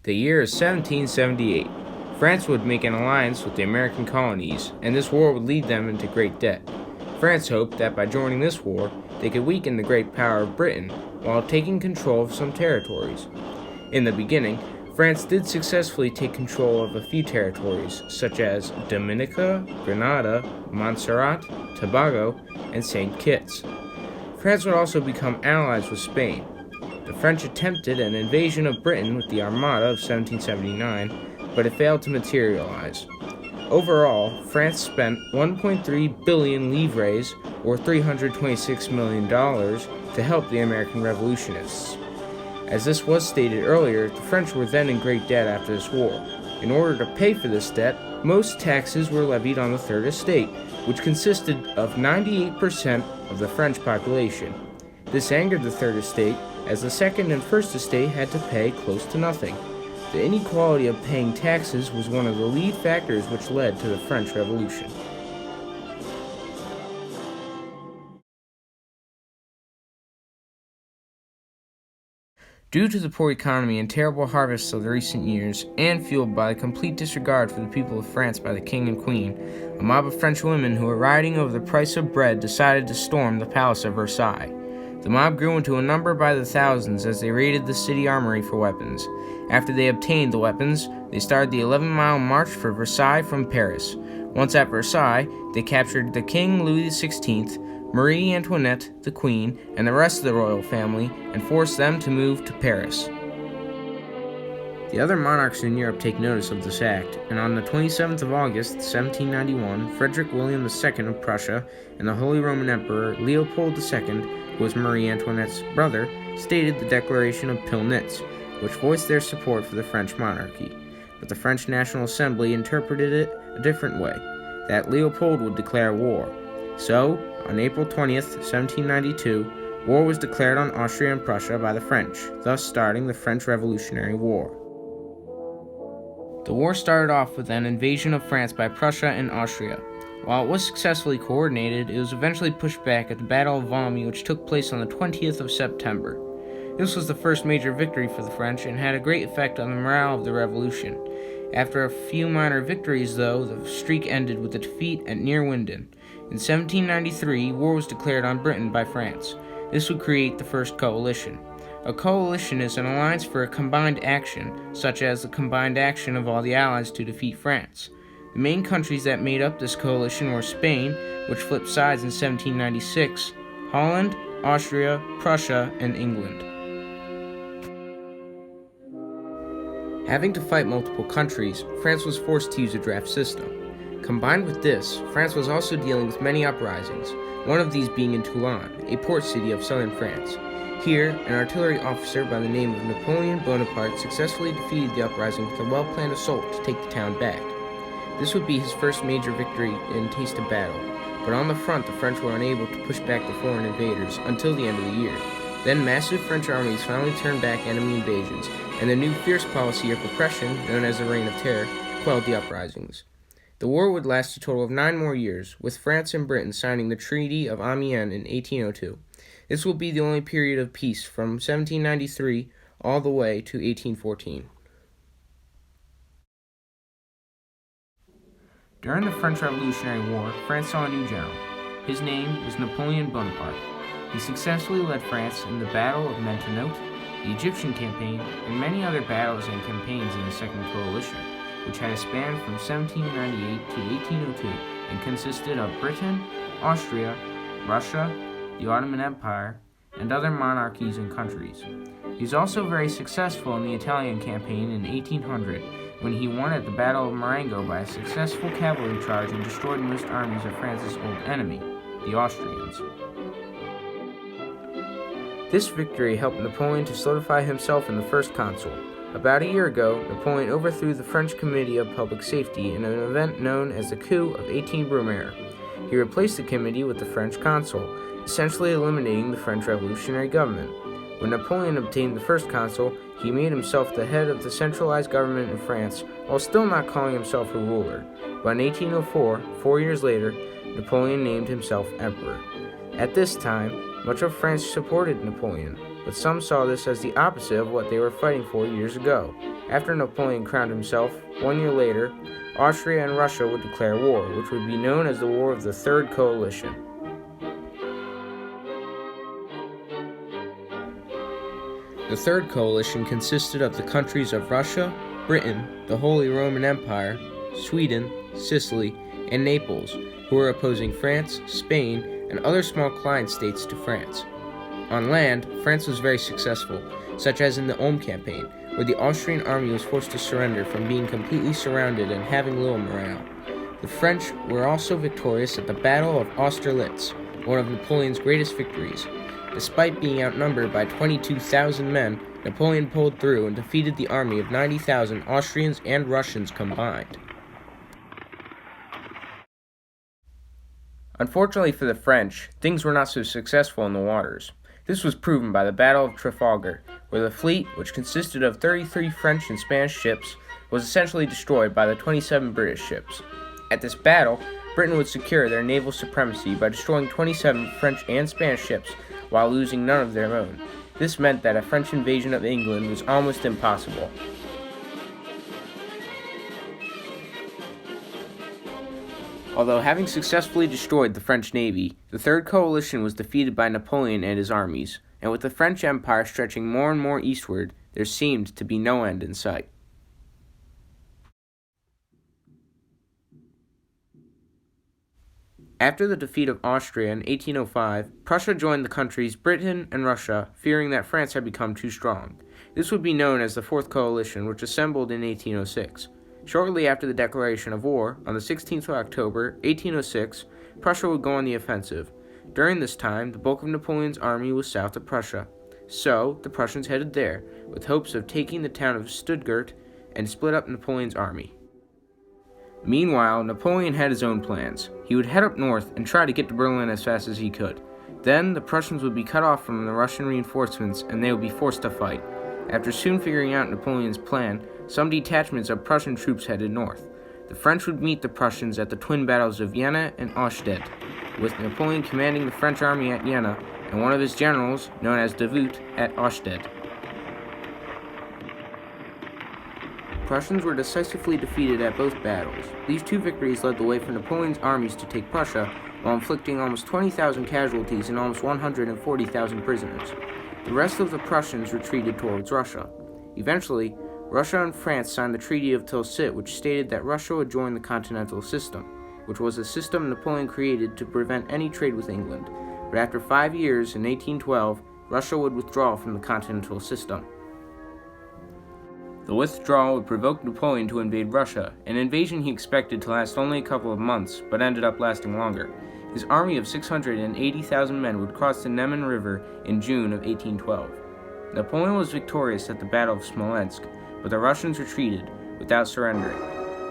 The year is 1778. France would make an alliance with the American colonies, and this war would lead them into great debt. France hoped that by joining this war, they could weaken the great power of Britain while taking control of some territories. In the beginning, France did successfully take control of a few territories, such as Dominica, Grenada, Montserrat, Tobago, and St. Kitts. France would also become allies with Spain. The French attempted an invasion of Britain with the Armada of 1779, but it failed to materialize. Overall, France spent 1.3 billion livres, or $326 million, to help the American revolutionists. As this was stated earlier, the French were then in great debt after this war. In order to pay for this debt, most taxes were levied on the Third Estate, which consisted of 98% of the French population. This angered the Third Estate, as the Second and First Estate had to pay close to nothing. The inequality of paying taxes was one of the lead factors which led to the French Revolution. Due to the poor economy and terrible harvests of the recent years, and fueled by the complete disregard for the people of France by the king and queen, a mob of French women who were rioting over the price of bread decided to storm the palace of Versailles. The mob grew into a number by the thousands as they raided the city armory for weapons. After they obtained the weapons, they started the 11-mile march for Versailles from Paris. Once at Versailles, they captured the King Louis XVI, Marie Antoinette, the Queen, and the rest of the royal family, and forced them to move to Paris. The other monarchs in Europe take notice of this act, and on the 27th of August, 1791, Frederick William II of Prussia and the Holy Roman Emperor Leopold II, who was Marie Antoinette's brother, stated the Declaration of Pillnitz, which voiced their support for the French monarchy. But the French National Assembly interpreted it a different way, that Leopold would declare war. So, on April 20th, 1792, war was declared on Austria and Prussia by the French, thus starting the French Revolutionary War. The war started off with an invasion of France by Prussia and Austria. While it was successfully coordinated, it was eventually pushed back at the Battle of Valmy, which took place on the 20th of September. This was the first major victory for the French and had a great effect on the morale of the revolution. After a few minor victories, though, the streak ended with a defeat at Neerwinden. In 1793, war was declared on Britain by France. This would create the First Coalition. A coalition is an alliance for a combined action, such as the combined action of all the allies to defeat France. The main countries that made up this coalition were Spain, which flipped sides in 1796, Holland, Austria, Prussia, and England. Having to fight multiple countries, France was forced to use a draft system. Combined with this, France was also dealing with many uprisings, one of these being in Toulon, a port city of southern France. Here, an artillery officer by the name of Napoleon Bonaparte successfully defeated the uprising with a well-planned assault to take the town back. This would be his first major victory in taste of battle, but on the front the French were unable to push back the foreign invaders until the end of the year. Then massive French armies finally turned back enemy invasions, and the new fierce policy of repression, known as the Reign of Terror, quelled the uprisings. The war would last a total of 9 more years, with France and Britain signing the Treaty of Amiens in 1802. This will be the only period of peace from 1793 all the way to 1814. During the French Revolutionary War, France saw a new general. His name was Napoleon Bonaparte. He successfully led France in the Battle of Mentenote, the Egyptian campaign, and many other battles and campaigns in the Second Coalition, which had a span from 1798 to 1802 and consisted of Britain, Austria, Russia, the Ottoman Empire, and other monarchies and countries. He was also very successful in the Italian campaign in 1800, when he won at the Battle of Marengo by a successful cavalry charge and destroyed most armies of France's old enemy, the Austrians. This victory helped Napoleon to solidify himself in the first consul. About a year ago, Napoleon overthrew the French Committee of Public Safety in an event known as the Coup of 18 Brumaire. He replaced the committee with the French consul, essentially eliminating the French revolutionary government. When Napoleon obtained the first consul, he made himself the head of the centralized government in France, while still not calling himself a ruler. But in 1804, 4 years later, Napoleon named himself emperor. At this time, much of France supported Napoleon, but some saw this as the opposite of what they were fighting for years ago. After Napoleon crowned himself, 1 year later, Austria and Russia would declare war, which would be known as the War of the Third Coalition. The Third Coalition consisted of the countries of Russia, Britain, the Holy Roman Empire, Sweden, Sicily, and Naples, who were opposing France, Spain, and other small client states to France. On land, France was very successful, such as in the Ulm campaign, where the Austrian army was forced to surrender from being completely surrounded and having little morale. The French were also victorious at the Battle of Austerlitz, one of Napoleon's greatest victories. Despite being outnumbered by 22,000 men, Napoleon pulled through and defeated the army of 90,000 Austrians and Russians combined. Unfortunately for the French, things were not so successful in the waters. This was proven by the Battle of Trafalgar, where the fleet, which consisted of 33 French and Spanish ships, was essentially destroyed by the 27 British ships. At this battle, Britain would secure their naval supremacy by destroying 27 French and Spanish ships while losing none of their own. This meant that a French invasion of England was almost impossible. Although having successfully destroyed the French navy, the Third Coalition was defeated by Napoleon and his armies, and with the French Empire stretching more and more eastward, there seemed to be no end in sight. After the defeat of Austria in 1805, Prussia joined the countries Britain and Russia, fearing that France had become too strong. This would be known as the Fourth Coalition, which assembled in 1806. Shortly after the declaration of war, on the 16th of October, 1806, Prussia would go on the offensive. During this time, the bulk of Napoleon's army was south of Prussia. So, the Prussians headed there, with hopes of taking the town of Stuttgart and split up Napoleon's army. Meanwhile, Napoleon had his own plans. He would head up north and try to get to Berlin as fast as he could. Then, the Prussians would be cut off from the Russian reinforcements and they would be forced to fight. After soon figuring out Napoleon's plan, some detachments of Prussian troops headed north. The French would meet the Prussians at the twin battles of Jena and Austerlitz, with Napoleon commanding the French army at Jena and one of his generals, known as Davout, at Austerlitz. Prussians were decisively defeated at both battles. These two victories led the way for Napoleon's armies to take Prussia, while inflicting almost 20,000 casualties and almost 140,000 prisoners. The rest of the Prussians retreated towards Russia. Eventually, Russia and France signed the Treaty of Tilsit, which stated that Russia would join the Continental System, which was a system Napoleon created to prevent any trade with England. But after 5 years, in 1812, Russia would withdraw from the Continental System. The withdrawal would provoke Napoleon to invade Russia, an invasion he expected to last only a couple of months, but ended up lasting longer. His army of 680,000 men would cross the Neman River in June of 1812. Napoleon was victorious at the Battle of Smolensk, but the Russians retreated without surrendering.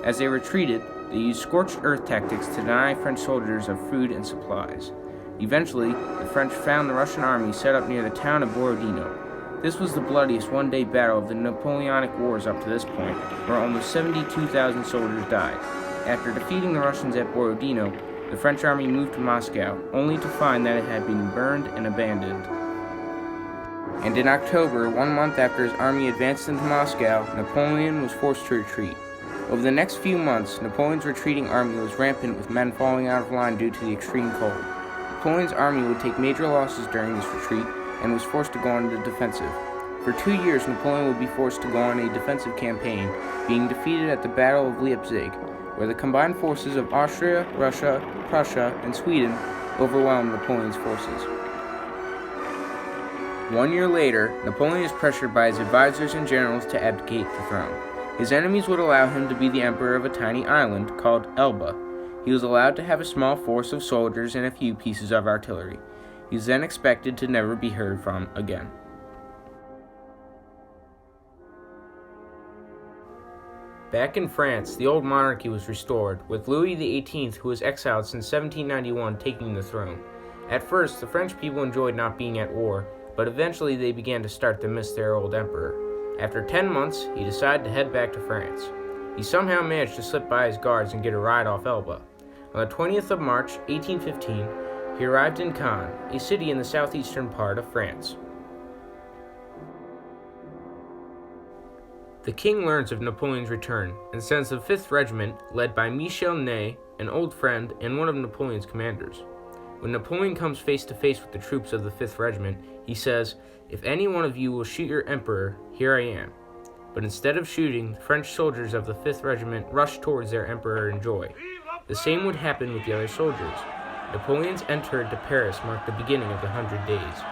As they retreated, they used scorched earth tactics to deny French soldiers of food and supplies. Eventually, the French found the Russian army set up near the town of Borodino. This was the bloodiest one-day battle of the Napoleonic Wars up to this point, where almost 72,000 soldiers died. After defeating the Russians at Borodino, the French army moved to Moscow, only to find that it had been burned and abandoned. And in October, 1 month after his army advanced into Moscow, Napoleon was forced to retreat. Over the next few months, Napoleon's retreating army was rampant with men falling out of line due to the extreme cold. Napoleon's army would take major losses during this retreat and was forced to go on the defensive. For 2 years, Napoleon would be forced to go on a defensive campaign, being defeated at the Battle of Leipzig, where the combined forces of Austria, Russia, Prussia, and Sweden overwhelmed Napoleon's forces. 1 year later, Napoleon is pressured by his advisors and generals to abdicate the throne. His enemies would allow him to be the emperor of a tiny island called Elba. He was allowed to have a small force of soldiers and a few pieces of artillery. He was then expected to never be heard from again. Back in France, the old monarchy was restored, with Louis XVIII, who was exiled since 1791, taking the throne. At first, the French people enjoyed not being at war, but eventually they began to start to miss their old emperor. After 10 months, he decided to head back to France. He somehow managed to slip by his guards and get a ride off Elba. On the 20th of March, 1815, he arrived in Caen, a city in the southeastern part of France. The king learns of Napoleon's return and sends the 5th Regiment, led by Michel Ney, an old friend and one of Napoleon's commanders. When Napoleon comes face to face with the troops of the 5th Regiment, he says, "If any one of you will shoot your emperor, here I am." But instead of shooting, the French soldiers of the 5th Regiment rushed towards their emperor in joy. The same would happen with the other soldiers. Napoleon's entry to Paris marked the beginning of the 100 Days.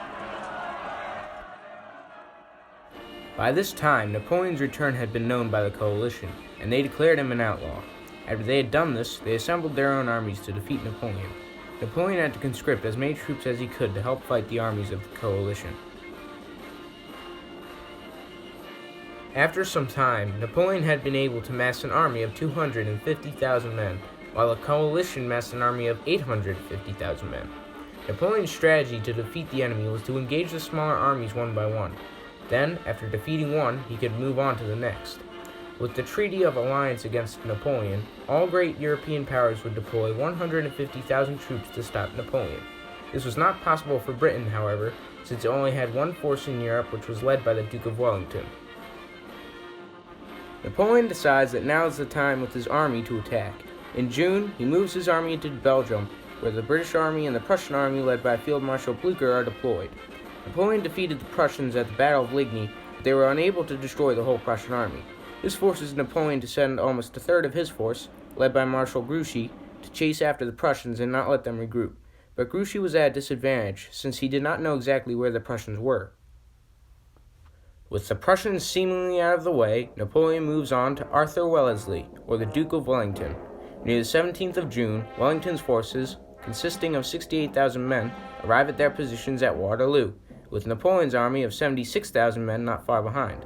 By this time, Napoleon's return had been known by the coalition, and they declared him an outlaw. After they had done this, they assembled their own armies to defeat Napoleon. Napoleon had to conscript as many troops as he could to help fight the armies of the coalition. After some time, Napoleon had been able to mass an army of 250,000 men, while the coalition massed an army of 850,000 men. Napoleon's strategy to defeat the enemy was to engage the smaller armies one by one. Then, after defeating one, he could move on to the next. With the Treaty of Alliance against Napoleon, all great European powers would deploy 150,000 troops to stop Napoleon. This was not possible for Britain, however, since it only had one force in Europe, which was led by the Duke of Wellington. Napoleon decides that now is the time with his army to attack. In June, he moves his army into Belgium, where the British army and the Prussian army led by Field Marshal Blucher are deployed. Napoleon defeated the Prussians at the Battle of Ligny, but they were unable to destroy the whole Prussian army. This forces Napoleon to send almost a third of his force, led by Marshal Grouchy, to chase after the Prussians and not let them regroup. But Grouchy was at a disadvantage, since he did not know exactly where the Prussians were. With the Prussians seemingly out of the way, Napoleon moves on to Arthur Wellesley, or the Duke of Wellington. Near the 17th of June, Wellington's forces, consisting of 68,000 men, arrive at their positions at Waterloo, with Napoleon's army of 76,000 men not far behind.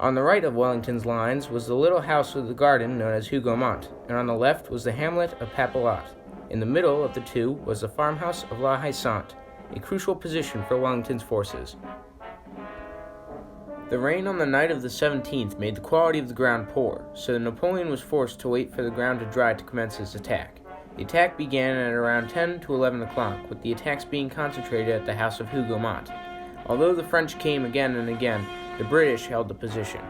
On the right of Wellington's lines was the little house with the garden known as Hougoumont, and on the left was the hamlet of Papelotte. In the middle of the two was the farmhouse of La Haye Sainte, a crucial position for Wellington's forces. The rain on the night of the 17th made the quality of the ground poor, so that Napoleon was forced to wait for the ground to dry to commence his attack. The attack began at around 10 to 11 o'clock, with the attacks being concentrated at the house of Hougoumont. Although the French came again and again, the British held the position.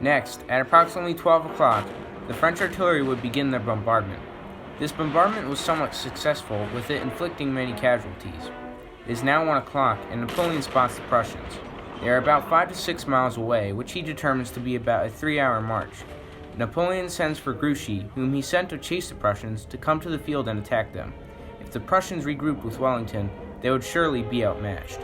Next, at approximately 12 o'clock, the French artillery would begin their bombardment. This bombardment was somewhat successful, with it inflicting many casualties. It is now 1 o'clock, and Napoleon spots the Prussians. They are about 5 to 6 miles away, which he determines to be about a 3-hour march. Napoleon sends for Grouchy, whom he sent to chase the Prussians, to come to the field and attack them. If the Prussians regrouped with Wellington, they would surely be outmatched.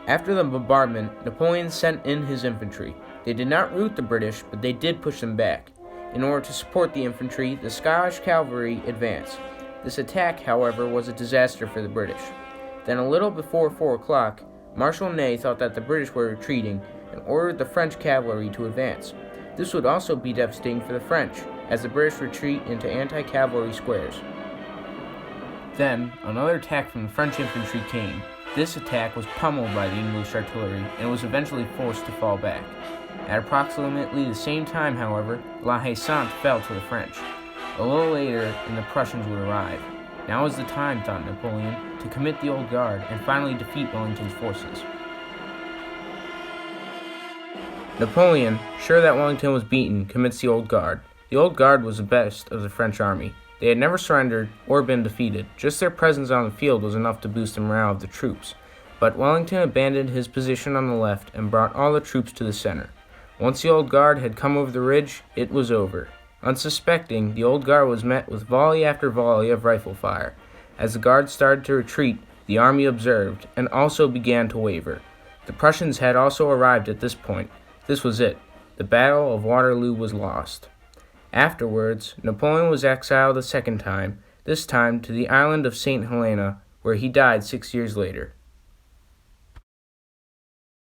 After the bombardment, Napoleon sent in his infantry. They did not rout the British, but they did push them back. In order to support the infantry, the Scottish cavalry advanced. This attack, however, was a disaster for the British. Then, a little before 4 o'clock, Marshal Ney thought that the British were retreating and ordered the French cavalry to advance. This would also be devastating for the French, as the British retreat into anti-cavalry squares. Then, another attack from the French infantry came. This attack was pummeled by the English artillery and was eventually forced to fall back. At approximately the same time, however, La Haye Sainte fell to the French. A little later, and the Prussians would arrive. Now is the time, thought Napoleon, to commit the Old Guard and finally defeat Wellington's forces. Napoleon, sure that Wellington was beaten, commits the Old Guard. The Old Guard was the best of the French army. They had never surrendered or been defeated. Just their presence on the field was enough to boost the morale of the troops. But Wellington abandoned his position on the left and brought all the troops to the center. Once the Old Guard had come over the ridge, it was over. Unsuspecting, the Old Guard was met with volley after volley of rifle fire. As the Guard started to retreat, the army observed, and also began to waver. The Prussians had also arrived at this point. This was it. The Battle of Waterloo was lost. Afterwards, Napoleon was exiled a second time, this time to the island of St. Helena, where he died 6 years later.